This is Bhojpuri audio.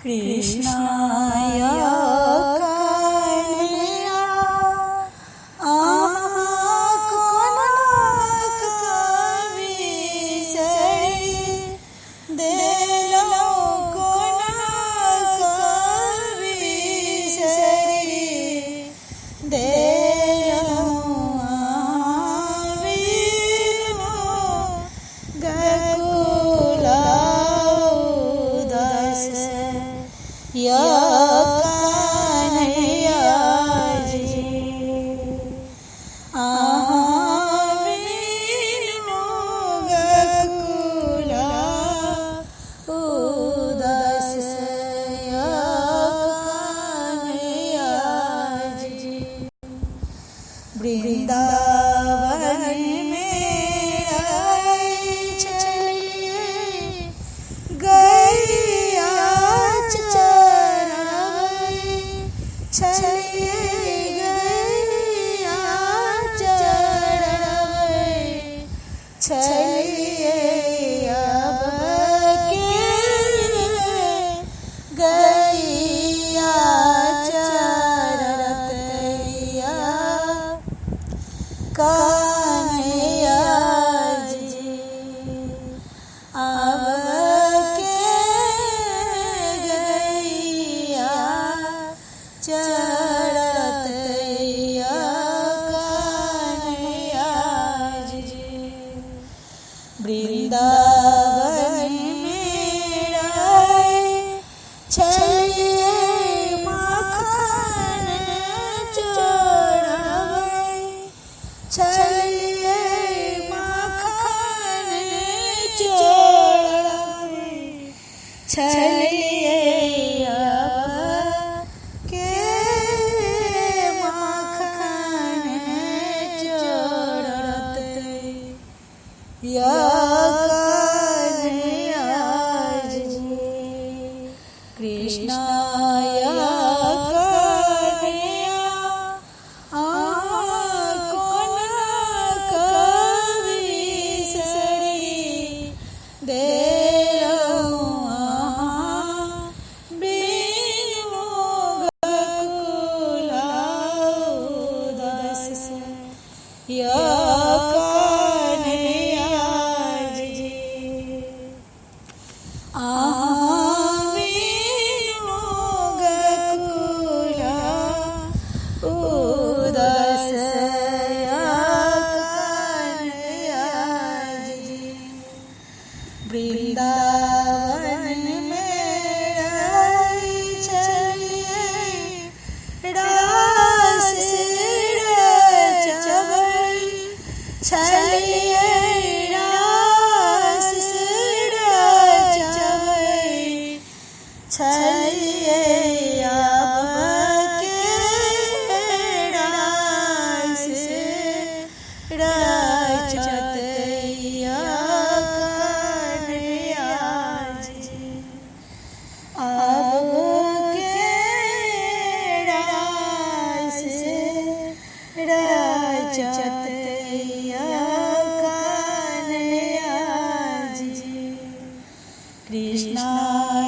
कृष्णाय कन्हैया वृंदावन में चलिए गैया चरावे, चलिए गैया चरावे, चलिए अब के गैया चरतैया कन्हैया जी। अब के गैया चरतैया कन्हैया जी। वृंदावन में चलिए माखन चोरावे, चलिए माखन चोरावे, चलिए अब के माखन चोरते या कन्हैया जी। कृष्णाय वृंदावन में चलिए रास रचबै, चलिए रास रचबै, चलिए अब के रास रचतैया अब के रास रचतैया कन्हैया जी। कृष्णा